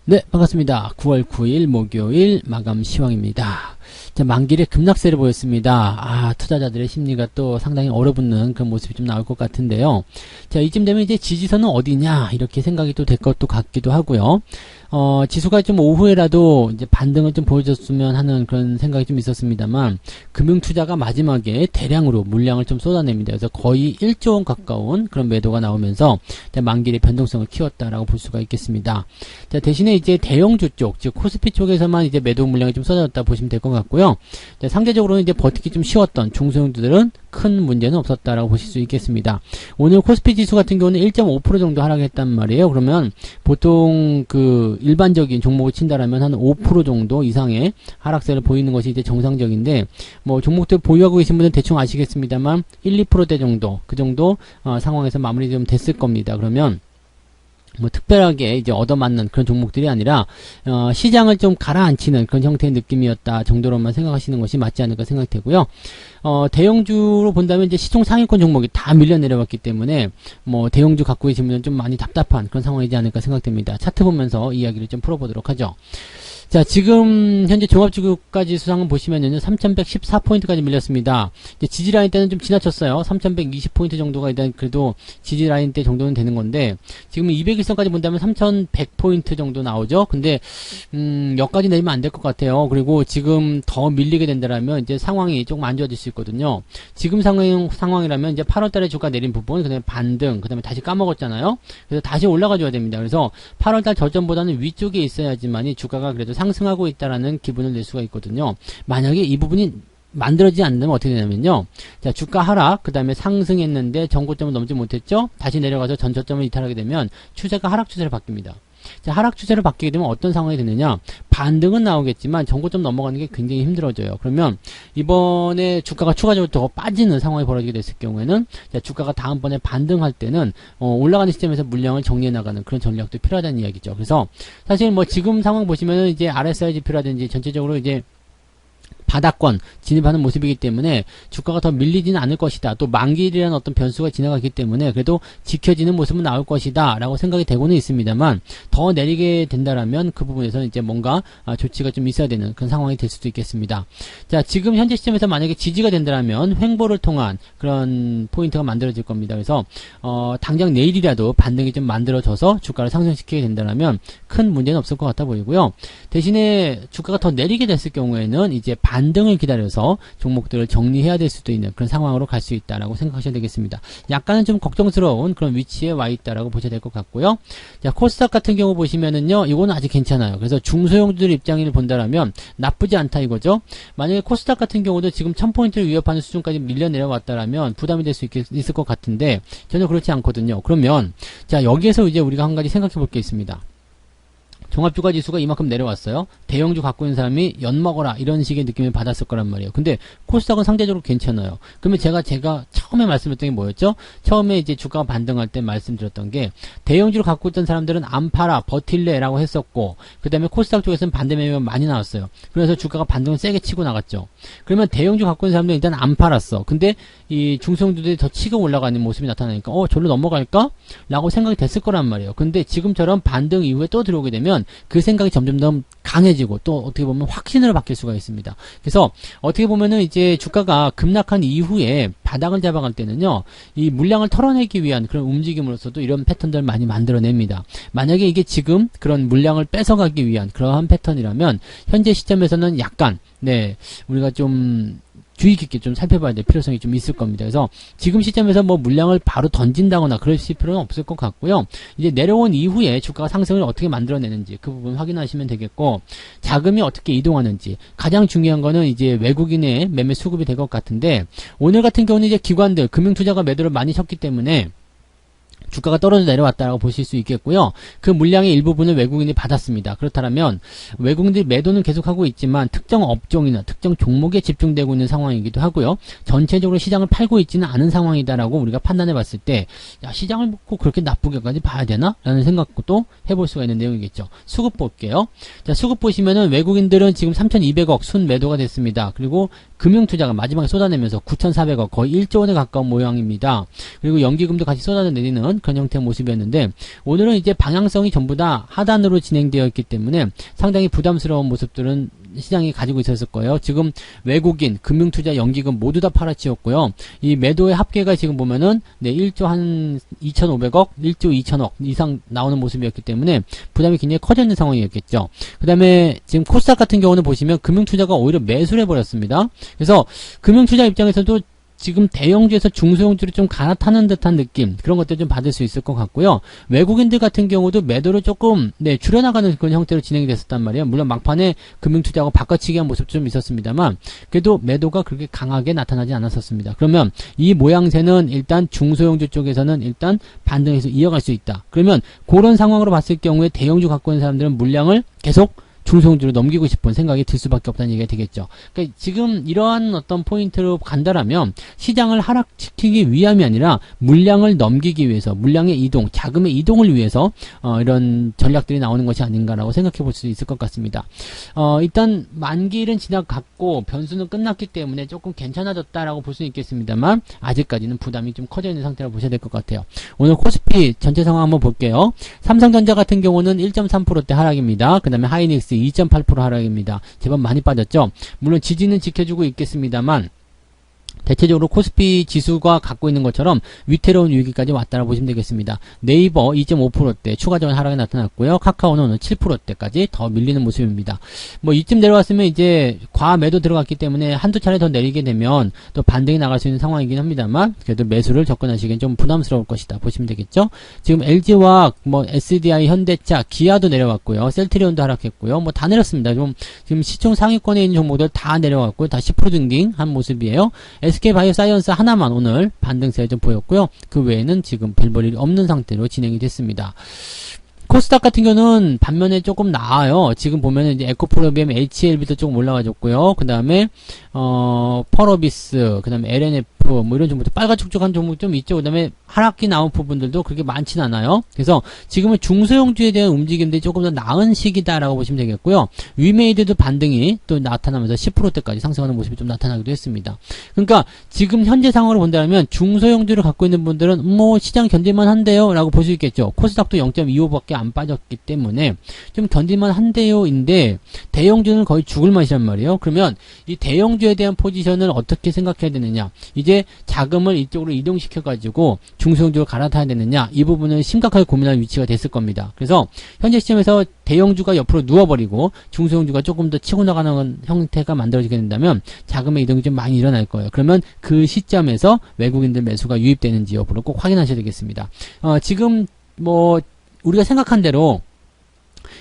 네, 반갑습니다. 9월 9일 목요일 마감 시황입니다. 자, 만길에 급락세를 보였습니다. 투자자들의 심리가 또 상당히 얼어붙는 그런 모습이 좀 나올 것 같은데요. 자, 이쯤 되면 이제 지지선은 어디냐 이렇게 생각이 또 될 것도 같기도 하고요. 지수가 좀 오후에라도 이제 반등을 좀 보여줬으면 하는 그런 생각이 좀 있었습니다만, 금융투자가 마지막에 대량으로 물량을 좀 쏟아냅니다. 그래서 거의 1조 원 가까운 그런 매도가 나오면서 만길의 변동성을 키웠다라고 볼 수가 있겠습니다. 자, 대신에 이제 대형주 쪽, 즉 코스피 쪽에서만 이제 매도 물량이 좀 쏟아졌다 보시면 될 것 같고요. 자, 상대적으로는 이제 버티기 좀 쉬웠던 중소형주들은 큰 문제는 없었다라고 보실 수 있겠습니다. 오늘 코스피 지수 같은 경우는 1.5% 정도 하락했단 말이에요. 그러면 보통 그 일반적인 종목을 친다라면 한 5% 정도 이상의 하락세를 보이는 것이 이제 정상적인데, 뭐 종목들 보유하고 계신 분들은 대충 아시겠습니다만 1, 2%대 정도, 그 정도 상황에서 마무리 좀 됐을 겁니다. 그러면 뭐 특별하게 이제 얻어맞는 그런 종목들이 아니라 시장을 좀 가라앉히는 그런 형태의 느낌이었다 정도로만 생각하시는 것이 맞지 않을까 생각되고요. 대형주로 본다면 이제 시총 상위권 종목이 다 밀려 내려왔기 때문에 뭐 대형주 갖고 계시면 좀 많이 답답한 그런 상황이지 않을까 생각됩니다. 차트 보면서 이야기를 좀 풀어보도록 하죠. 자, 지금 현재 종합주가지 수상은 보시면은 3114포인트까지 밀렸습니다. 이제 지지라인 때는 좀 지나쳤어요. 3120포인트 정도가 일단 그래도 지지라인 때 정도는 되는 건데, 지금 200일선까지 본다면 3100포인트 정도 나오죠. 근데 여기까지 내리면 안 될 것 같아요. 그리고 지금 더 밀리게 된다라면 이제 상황이 조금 안 좋아질 수 있거든요. 지금 상황이라면 이제 8월달에 주가 내린 부분, 그 다음에 반등, 그 다음에 다시 까먹었잖아요. 그래서 다시 올라가 줘야 됩니다. 그래서 8월달 저점보다는 위쪽에 있어야지만이 주가가 그래도 상승하고 있다라는 기분을 낼 수가 있거든요. 만약에 이 부분이 만들어지지 않는다면 어떻게 되냐면요. 자, 주가 하락, 그 다음에 상승했는데 전고점을 넘지 못했죠? 다시 내려가서 전저점을 이탈하게 되면 추세가 하락 추세로 바뀝니다. 자, 하락 추세로 바뀌게 되면 어떤 상황이 되느냐? 반등은 나오겠지만 전고점 넘어가는 게 굉장히 힘들어져요. 그러면 이번에 주가가 추가적으로 더 빠지는 상황이 벌어지게 됐을 경우에는, 자, 주가가 다음번에 반등할 때는 올라가는 시점에서 물량을 정리해 나가는 그런 전략도 필요하다는 이야기죠. 그래서 사실 뭐 지금 상황 보시면은 이제 RSI 지표라든지 전체적으로 이제 바닥권 진입하는 모습이기 때문에 주가가 더 밀리지는 않을 것이다. 또 만기일이라는 어떤 변수가 지나가기 때문에 그래도 지켜지는 모습은 나올 것이다 라고 생각이 되고는 있습니다만, 더 내리게 된다라면 그 부분에서는 이제 뭔가 조치가 좀 있어야 되는 그런 상황이 될 수도 있겠습니다. 자, 지금 현재 시점에서 만약에 지지가 된다라면 횡보를 통한 그런 포인트가 만들어질 겁니다. 그래서 당장 내일이라도 반등이 좀 만들어져서 주가를 상승시키게 된다라면 큰 문제는 없을 것 같아 보이고요. 대신에 주가가 더 내리게 됐을 경우에는 이제 반등을 기다려서 종목들을 정리해야 될 수도 있는 그런 상황으로 갈 수 있다라고 생각하셔야 되겠습니다. 약간은 좀 걱정스러운 그런 위치에 와 있다라고 보셔야 될 것 같고요. 자, 코스닥 같은 경우 보시면은요, 이거는 아직 괜찮아요. 그래서 중소형주들 입장을 본다라면 나쁘지 않다 이거죠. 만약에 코스닥 같은 경우도 지금 1000포인트를 위협하는 수준까지 밀려 내려왔다라면 부담이 될 수 있을 것 같은데 전혀 그렇지 않거든요. 그러면 자, 여기에서 이제 우리가 한 가지 생각해 볼 게 있습니다. 종합주가 지수가 이만큼 내려왔어요. 대형주 갖고 있는 사람이 엿먹어라 이런 식의 느낌을 받았을 거란 말이에요. 근데 코스닥은 상대적으로 괜찮아요. 그러면 제가 처음에 말씀드렸던 게 뭐였죠? 처음에 이제 주가가 반등할 때 말씀드렸던 게, 대형주를 갖고 있던 사람들은 안 팔아 버틸래라고 했었고, 그 다음에 코스닥 쪽에서는 반대 매매가 많이 나왔어요. 그래서 주가가 반등을 세게 치고 나갔죠. 그러면 대형주 갖고 있는 사람들은 일단 안 팔았어. 근데 이 중소형주들이 더 치고 올라가는 모습이 나타나니까 저로 넘어갈까? 라고 생각이 됐을 거란 말이에요. 근데 지금처럼 반등 이후에 또 들어오게 되면 그 생각이 점점 더 강해지고 또 어떻게 보면 확신으로 바뀔 수가 있습니다. 그래서 어떻게 보면은 이제 주가가 급락한 이후에 바닥을 잡아갈 때는요, 이 물량을 털어내기 위한 그런 움직임으로서도 이런 패턴들을 많이 만들어냅니다. 만약에 이게 지금 그런 물량을 뺏어가기 위한 그러한 패턴이라면 현재 시점에서는 약간 우리가 좀 주의 깊게 좀 살펴봐야 될 필요성이 좀 있을 겁니다. 그래서 지금 시점에서 뭐 물량을 바로 던진다거나 그러실 필요는 없을 것 같고요. 이제 내려온 이후에 주가가 상승을 어떻게 만들어내는지 그 부분 확인하시면 되겠고, 자금이 어떻게 이동하는지, 가장 중요한 거는 이제 외국인의 매매 수급이 될 것 같은데, 오늘 같은 경우는 이제 기관들, 금융투자가 매도를 많이 셨기 때문에 주가가 떨어져 내려왔다라고 보실 수 있겠고요. 그 물량의 일부분을 외국인이 받았습니다. 그렇다면 외국인들이 매도는 계속하고 있지만 특정 업종이나 특정 종목에 집중되고 있는 상황이기도 하고요. 전체적으로 시장을 팔고 있지는 않은 상황이다라고 우리가 판단해 봤을 때, 야, 시장을 꼭 그렇게 나쁘게까지 봐야 되나? 라는 생각도 해볼 수가 있는 내용이겠죠. 수급 볼게요. 자, 수급 보시면은 외국인들은 지금 3,200억 순 매도가 됐습니다. 그리고 금융투자가 마지막에 쏟아내면서 9,400억 거의 1조 원에 가까운 모양입니다. 그리고 연기금도 같이 쏟아내리는 그런 형태의 모습이었는데 오늘은 이제 방향성이 전부 다 하단으로 진행되어 있기 때문에 상당히 부담스러운 모습들은 시장이 가지고 있었을 거예요. 지금 외국인, 금융투자, 연기금 모두 다 팔아치웠고요. 이 매도의 합계가 지금 보면은 1조 한 2,500억, 1조 2천억 이상 나오는 모습이었기 때문에 부담이 굉장히 커져 있는 상황이었겠죠. 그 다음에 지금 코스닥 같은 경우는 보시면 금융투자가 오히려 매수를 해버렸습니다. 그래서 금융투자 입장에서도 지금 대형주에서 중소형주를 좀 갈아타는 듯한 느낌, 그런 것들 좀 받을 수 있을 것 같고요. 외국인들 같은 경우도 매도를 조금 줄여나가는 그런 형태로 진행이 됐었단 말이에요. 물론 막판에 금융투자하고 바꿔치기 한 모습도 좀 있었습니다만 그래도 매도가 그렇게 강하게 나타나지 않았었습니다. 그러면 이 모양새는 일단 중소형주 쪽에서는 일단 반등해서 이어갈 수 있다. 그러면 그런 상황으로 봤을 경우에 대형주 갖고 있는 사람들은 물량을 계속 중소형주로 넘기고 싶은 생각이 들 수밖에 없다는 얘기가 되겠죠. 그러니까 지금 이러한 어떤 포인트로 간다라면 시장을 하락시키기 위함이 아니라 물량을 넘기기 위해서, 물량의 이동, 자금의 이동을 위해서 이런 전략들이 나오는 것이 아닌가라고 생각해 볼 수 있을 것 같습니다. 일단 만기일은 지나갔고 변수는 끝났기 때문에 조금 괜찮아졌다라고 볼 수 있겠습니다만 아직까지는 부담이 좀 커져 있는 상태라고 보셔야 될 것 같아요. 오늘 코스피 전체 상황 한번 볼게요. 삼성전자 같은 경우는 1.3%대 하락입니다. 그 다음에 하이닉스 2.8% 하락입니다. 제법 많이 빠졌죠. 물론 지지는 지켜주고 있겠습니다만 대체적으로 코스피 지수가 갖고 있는 것처럼 위태로운 위기까지 왔다고 보시면 되겠습니다. 네이버 2.5%대 추가적인 하락이 나타났고요. 카카오는 오늘 7%대까지 더 밀리는 모습입니다. 뭐 이쯤 내려왔으면 이제 과매도 들어갔기 때문에 한두 차례 더 내리게 되면 또 반등이 나갈 수 있는 상황이긴 합니다만 그래도 매수를 접근하시기엔 좀 부담스러울 것이다 보시면 되겠죠. 지금 LG화학, 뭐 SDI, 현대차, 기아도 내려왔고요. 셀트리온도 하락했고요. 뭐 다 내렸습니다. 지금 시총 상위권에 있는 종목들 다 내려왔고요. 다 10% 등딩한 모습이에요. SK바이오사이언스 하나만 오늘 반등세를 좀 보였고요. 그 외에는 지금 별 볼일이 없는 상태로 진행이 됐습니다. 코스닥 같은 경우는 반면에 조금 나아요. 지금 보면은 이제 에코프로비엠, HLB도 조금 올라가졌고요. 그 다음에 펄어비스, 그 다음에 LNF 뭐 이런 종목들 빨갛쭉쭉한 종목 좀 있죠. 그 다음에 하락기 나온 부분들도 그렇게 많진 않아요. 그래서 지금은 중소형주에 대한 움직임들이 조금 더 나은 시기다라고 보시면 되겠고요. 위메이드도 반등이 또 나타나면서 10%대까지 상승하는 모습이 좀 나타나기도 했습니다. 그러니까 지금 현재 상황으로 본다면 중소형주를 갖고 있는 분들은 뭐 시장 견딜만 한데요 라고 볼 수 있겠죠. 코스닥도 0.25밖에 안 빠졌기 때문에 좀 견딜만 한데요 인데 대형주는 거의 죽을 맛이란 말이에요. 그러면 이 대형주에 대한 포지션을 어떻게 생각해야 되느냐, 이제 자금을 이쪽으로 이동시켜 가지고 중소형주로 갈아타야 되느냐, 이 부분은 심각하게 고민할 위치가 됐을 겁니다. 그래서 현재 시점에서 대형주가 옆으로 누워버리고 중소형주가 조금 더 치고 나가는 형태가 만들어지게 된다면 자금의 이동이 좀 많이 일어날 거예요. 그러면 그 시점에서 외국인들 매수가 유입되는지 여부를 꼭 확인하셔야 되겠습니다. 지금 뭐 우리가 생각한 대로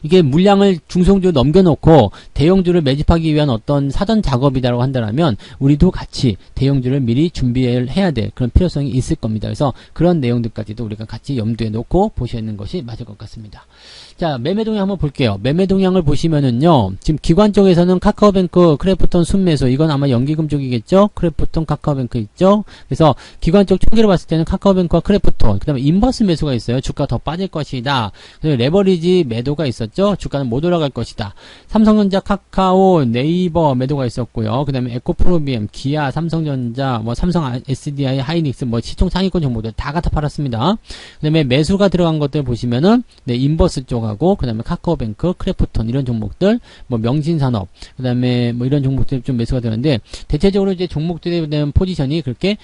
이게 물량을 중소형주로 넘겨놓고 대형주를 매집하기 위한 어떤 사전 작업이다라고 한다면 우리도 같이 대형주를 미리 준비를 해야 될 그런 필요성이 있을 겁니다. 그래서 그런 내용들까지도 우리가 같이 염두에 놓고 보셔야 하는 것이 맞을 것 같습니다. 자, 매매 동향 한번 볼게요. 매매 동향을 보시면은요, 지금 기관 쪽에서는 카카오뱅크, 크래프톤 순매수, 이건 아마 연기금 쪽이겠죠? 크래프톤, 카카오뱅크 있죠? 그래서 기관 쪽 총계로 봤을 때는 카카오뱅크와 크래프톤, 그 다음에 인버스 매수가 있어요. 주가 더 빠질 것이다. 그리고 레버리지 매도가 있었죠? 주가는 못 올라갈 것이다. 삼성전자, 카카오, 네이버 매도가 있었고요. 그 다음에 에코프로비엠, 기아, 삼성전자, 뭐 삼성 SDI, 하이닉스, 뭐 시총 상위권 정보들 다 갖다 팔았습니다. 그 다음에 매수가 들어간 것들 보시면은, 인버스 쪽 하고 그 다음에 카카오뱅크, 크래프톤 이런 종목들, 뭐 명신산업, 그 다음에 뭐 이런 종목들이 좀 매수가 되는데 대체적으로 이제 종목들에 대한 포지션이 그렇게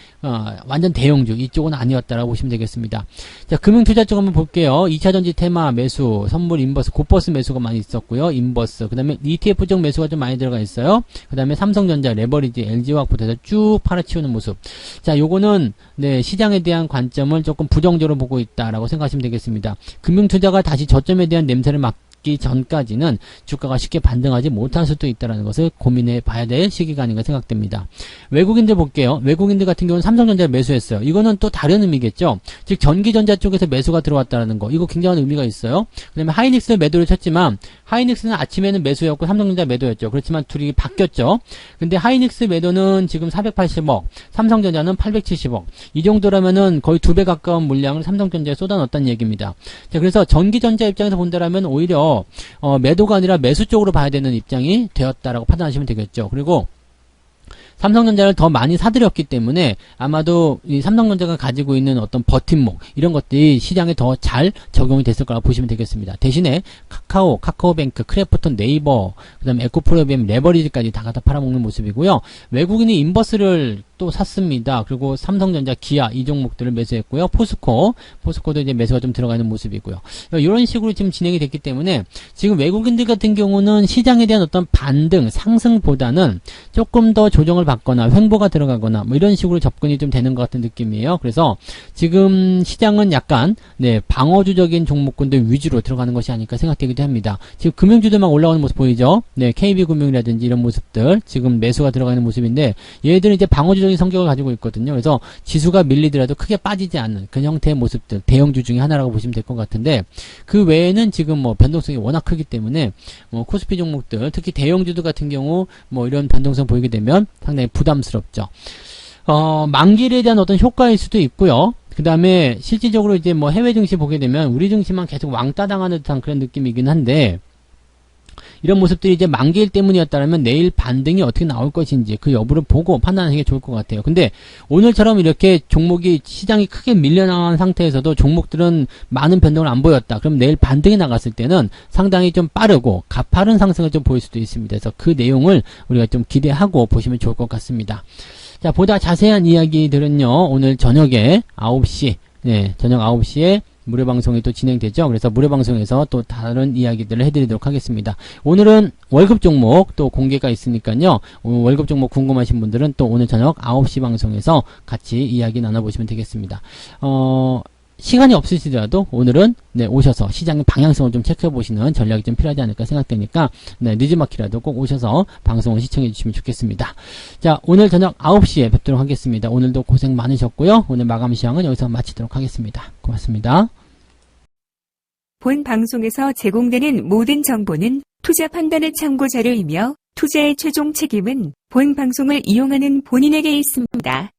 완전 대형주 이쪽은 아니었다라고 보시면 되겠습니다. 자, 금융투자 쪽 한번 볼게요. 2차전지 테마 매수, 선물 인버스, 고버스 매수가 많이 있었고요. 인버스, 그 다음에 ETF 쪽 매수가 좀 많이 들어가 있어요. 그 다음에 삼성전자, 레버리지, LG화학부터 해서 쭉 팔아치우는 모습. 자, 요거는 시장에 대한 관점을 조금 부정적으로 보고 있다라고 생각하시면 되겠습니다. 금융투자가 다시 저점에 대한 냄새를 맡기 전까지는 주가가 쉽게 반등하지 못할 수도 있다는 것을 고민해 봐야 될 시기가 아닌가 생각됩니다. 외국인들 볼게요. 외국인들 같은 경우는 삼성전자를 매수했어요. 이거는 또 다른 의미겠죠. 즉 전기전자 쪽에서 매수가 들어왔다는 거, 이거 굉장한 의미가 있어요. 그 다음에 하이닉스 매도를 쳤지만 하이닉스는 아침에는 매수였고 삼성전자 매도였죠. 그렇지만 둘이 바뀌었죠. 근데 하이닉스 매도는 지금 480억, 삼성전자는 870억. 이 정도라면은 거의 2배 가까운 물량을 삼성전자에 쏟아넣었다는 얘기입니다. 자, 그래서 전기전자 입장에서 본다라면 오히려 매도가 아니라 매수 쪽으로 봐야 되는 입장이 되었다라고 판단하시면 되겠죠. 그리고 삼성전자를 더 많이 사들였기 때문에 아마도 이 삼성전자가 가지고 있는 어떤 버팀목 이런 것들이 시장에 더 잘 적용이 됐을 거라고 보시면 되겠습니다. 대신에 카카오뱅크, 크래프톤, 네이버, 그다음에 에코프로비엠, 레버리지까지 다 갖다 팔아먹는 모습이고요. 외국인이 인버스를 또 샀습니다. 그리고 삼성전자, 기아 이 종목들을 매수했고요. 포스코도 이제 매수가 좀 들어가 있는 모습이고요. 이런 식으로 지금 진행이 됐기 때문에 지금 외국인들 같은 경우는 시장에 대한 어떤 반등, 상승보다는 조금 더 조정을 받거나 횡보가 들어가거나 뭐 이런 식으로 접근이 좀 되는 것 같은 느낌이에요. 그래서 지금 시장은 약간 방어주적인 종목군들 위주로 들어가는 것이 아닐까 생각되기도 합니다. 지금 금융주들만 올라오는 모습 보이죠? KB금융이라든지 이런 모습들 지금 매수가 들어가 있는 모습인데 얘들은 이제 방어주적인 성격을 가지고 있거든요. 그래서 지수가 밀리더라도 크게 빠지지 않는 그런 형태의 모습들, 대형주 중에 하나라고 보시면 될 것 같은데 그 외에는 지금 뭐 변동성이 워낙 크기 때문에 뭐 코스피 종목들, 특히 대형주들 같은 경우 뭐 이런 변동성 보이게 되면 상당히 부담스럽죠. 만기일에 대한 어떤 효과일 수도 있고요. 그 다음에 실질적으로 이제 뭐 해외 증시 보게 되면 우리 증시만 계속 왕따 당하는 듯한 그런 느낌이긴 한데 이런 모습들이 이제 만기일 때문이었다면 내일 반등이 어떻게 나올 것인지 그 여부를 보고 판단하는 게 좋을 것 같아요. 근데 오늘처럼 이렇게 종목이 시장이 크게 밀려나간 상태에서도 종목들은 많은 변동을 안 보였다. 그럼 내일 반등이 나갔을 때는 상당히 좀 빠르고 가파른 상승을 좀 보일 수도 있습니다. 그래서 그 내용을 우리가 좀 기대하고 보시면 좋을 것 같습니다. 자, 보다 자세한 이야기들은요, 오늘 저녁에 9시, 저녁 9시에 무료 방송이 또 진행되죠. 그래서 무료 방송에서 또 다른 이야기들을 해드리도록 하겠습니다. 오늘은 월급 종목 또 공개가 있으니까요. 월급 종목 궁금하신 분들은 또 오늘 저녁 9시 방송에서 같이 이야기 나눠보시면 되겠습니다. 시간이 없으시더라도 오늘은 오셔서 시장의 방향성을 좀 체크해보시는 전략이 좀 필요하지 않을까 생각되니까 늦지막히라도 꼭 오셔서 방송을 시청해주시면 좋겠습니다. 자, 오늘 저녁 9시에 뵙도록 하겠습니다. 오늘도 고생 많으셨고요. 오늘 마감 시황은 여기서 마치도록 하겠습니다. 고맙습니다. 본 방송에서 제공되는 모든 정보는 투자 판단의 참고 자료이며 투자의 최종 책임은 본 방송을 이용하는 본인에게 있습니다.